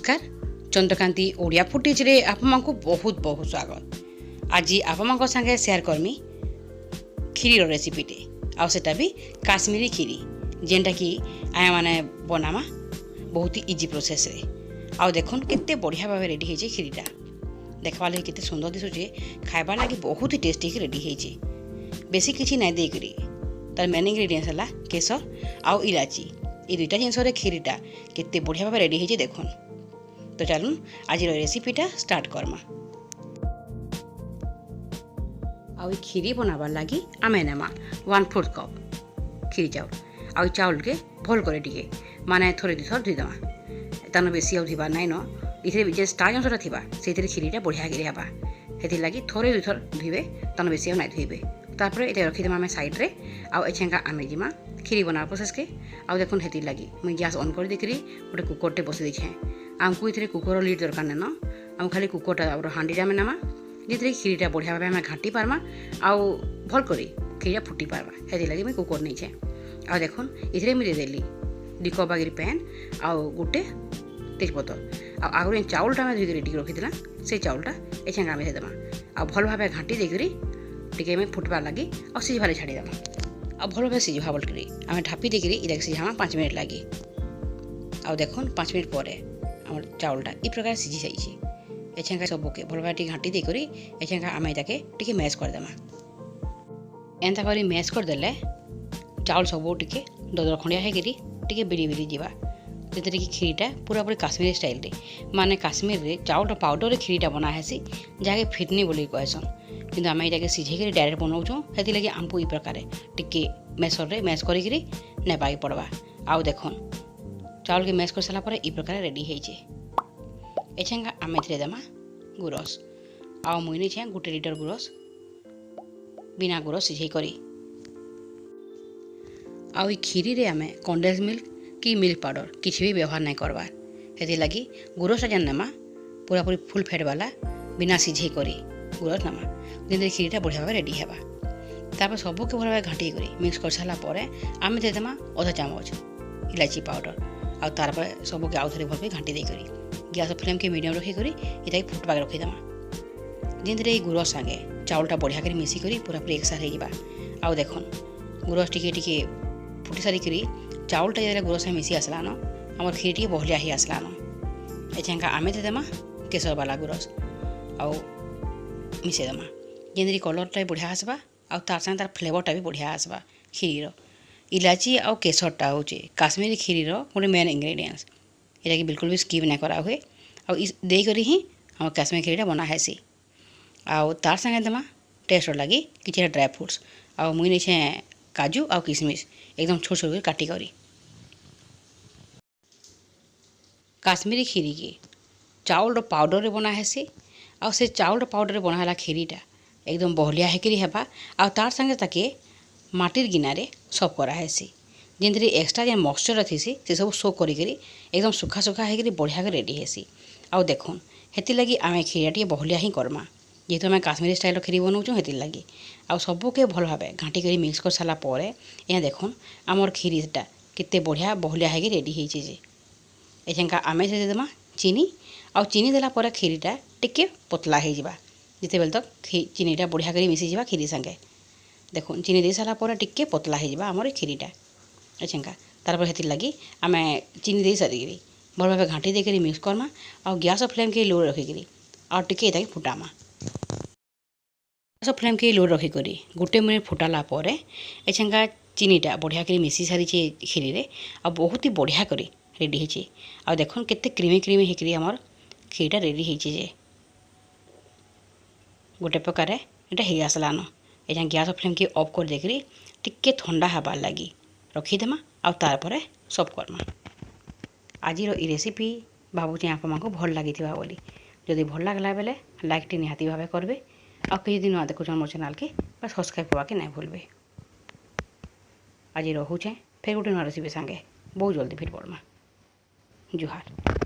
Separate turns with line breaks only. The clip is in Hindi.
नमस्कार चंद्रकांति ओडिया फुटेज रे आपमान को बहुत बहुत स्वागत। आज आपमान को संगे शेयर करमी खीरी रो रेसिपी टे आ सेटा भी काश्मीरी खीरी जेंटा कि आया माने बनामा बहुत ही इजी प्रोसेस रे। आ देखुन केते बढ़िया भाबे रेडी हेजे खीरीटा देखबा लागि केते सुंदर दिसुचे खाइबा लागि बहुत ही टेस्टी के रेडी हेजे। बेसी किछि नै देई करी तार मेन इंग्रेडिएंट्स हला केसर आउ इलाची ये दुईटा जिनस खीरीटा केते बढ़िया भाव रेडी है देखुन। तो चलून आज रेसिपीटा स्टार्ट करमा। आउ खीरी बनाबार लगी आमे नेमा 1/4 कप खीरी चाउल आउ चाउल के भल करे टिके माने थोड़े दुथर धुई दमा तानो बेसी आउ धुइबार नाइन इथे जे स्टार जिनसटा थिबा सेथिरे खीरीटा बढ़िया गिरी हेबा हेथि लागि थोड़े दुथर धुइबे तानो बेसी आउ नाइ धुइबे। तापर ये रखीदमा आम साइड रे आउ एछेंका आमे जिमा खीरी बना प्रोसेस के आउ देखुन हेति लगी मुई गैस ऑन कर देखरी गोटे कुकरटे बसि देछे आमको इथरे कुकर लीड दरकार न आम खाली कुकरटा और हांडीटा में नमा जितरे खीरीटा बढ़िया भाबे आम घाटी पारमा आउ भल करी खीरीटा फुटी पारमा हेति लगी मुई कुकर नहीं छे। आ देखुन इथरे मुई दे देली 2 कप बागिर पैन आउ गोटे तेजपत्र आ आगु चाउलटा में धुई रेडी रखीला से चाउलटा एछेंगा आम देदमा आ भल भाबे घाटी देकरी टिके में फुटबार लगी और सिझबारे छाड़ीदेमा आ भल भाव सिझा बोल आम ढापी देकरी इधर सिझामा 5 मिनट लगी। आ देखुन 5 मिनट पर आम चाउलटा इ प्रकार सिझी जाइए एछेंका सबके भल भाव घाटी देकरी एछेंका आम इताके टिके मैश करदेमा एंता करी मैश करदेले चाउल सब टिके ददर खंडिया होकर टिके बिरी बिरी जीवा जेतरे कि खीरीटा पूरा पूरी काश्मीरी स्टाइल रे माने काश्मीर रे चाउल पाउडर रे खीरीटा बना हेसी जाके फिटनी बोली कहसन किंतु आम ये सिझे डायरेक्ट बनाऊँ से लगे आमको इ प्रकार टिके मैसर रे मैश करी नेबाई पड़वा। आउ देखुन चाउल के मैश कर सारा पर इ प्रकार रेडी होइछे एछेंगा आम एथिरे देमा गुरस आउ मुई नहीं छे 1 लिटर गुरस बिना गुरस सिझे करी आउ खीरी रे आमे कंडेंस मिल्क कि मिल्क पाउडर किसी भी व्यवहार नहीं करवार हेति लगी गुरसटा जेन नेमा पूरा पूरी फुल फैट वाला बिना सिझे करी गुरस नमा जेन खीरीटा बढ़िया भाव रेडी हेबा। तापर सबके भल भाव घाटी करी मिक्स कर सारा पर आम देदेमा आधा चामच इलायची पाउडर आ तार पर सबके आउ थे भल घाटी देकरी गैस फ्लेम के मीडियम रखिक इटा फुटबाक रखीदेमा जेन गुरस संगे चाउलटा बढ़िया कर मिसिक पूरा पूरी एक साथ होगा। आउ देखुन गुरस टिके टिके फुटी सारिकी चाउलटा जो गुरस में मिसी आसलान आम खीरी टे बहलिया ही आसलान एछेंका आमे देदेमा केसर वाला गुरस आउ मिसेदेमा जेन कलरटा बढ़िया आसबा आउ तार संगे तार फ्लेवरटा भी बढ़िया आसबा खीरीर इलायची आउ केसरटा हूँ काश्मीरी खीरीर गोटे मेन इंग्रेडिएंट्स यहाँ कि बिल्कुल भी स्किप नहीं करा हुए आकर ही आम काश्मीरी खीरीटा बना हेसी। आउ तार संगे देमा टेस्ट लगी कि ड्राई फ्रुट्स आउ मुई नहीं छे काजू आउ किशमिश एकदम छोट छोट काटी करी काश्मीरी खीरी के चाउल पाउडर रे बना हेसी आउ से चाउल पाउडर रे बनाला खीरीटा एकदम बहलिया हेकरी हेबा आउ तार संगे ताके माटिर गिनारे सब करा हेसी जेन एक्सट्रा जेन मॉइस्चर थीसी से सब सो करी एकदम सुखा सुखा हेकरी बढ़िया के रेडी हेसी। आउ देखुन हेति लगी आमे खीरीटा टिके बहलिया ही करमा जेहेतु आम काश्मीरी स्टाइल खीरी बनाऊँ हेति लगी आउ सबके भल भाव घाटी कर मिक्स कर सारा पर यहाँ देखुन आमर खीरीटा केते बढ़िया बहलिया हेकि रेडी होइछे जे एछेंका आमे से देदेमा चीनी आउ चीनी देला पर खीरीटा टिके पतला हो जावा जिते बेल तक चीनीटा बढ़िया कर मिसी जावा खीरी संगे देखुन चीनी दे सारा पर टिके पतला हो जावा आमर खीरीटा एछेंका तार पर हेति लगी आमे चीनी दे सारिकी भल भाव घाटी देकर मिक्स करमा आउ गैस फ्लेम के लो रखिकी आउ टिके इताके फुटामा गैस फ्लेम के लो रखिक गोटे मिनिट फुटाला पर एछेंका चीनीटा बढ़िया कर मिसी सारी खीरी रे आ बहुत ही बढ़िया कर रेडी होइछे। आ देखुन केते क्रीमी क्रीमी हेकरी आमर खीरीटा रेडी होइछे जे गोटे प्रकार एटा हे आसलान एजा गैस फ्लेम के ऑफ कर देकरी टिके ठंडा हबार लगी रखीदेमा आ तार पर सब करमा। आज ई रेसिपी भावुँ आपको भल लगी बोली जदि भल लगला बेले लाइक टी निहाती भाव करबे आ किसी दिन देखुन मोर चैनल के बस सब्सक्राइब करवा के नहीं भूलबे। आज रोचे फिर गोटे नुआ रेसिपी संगे बहुत जल्दी फिर पड़मा जुहार।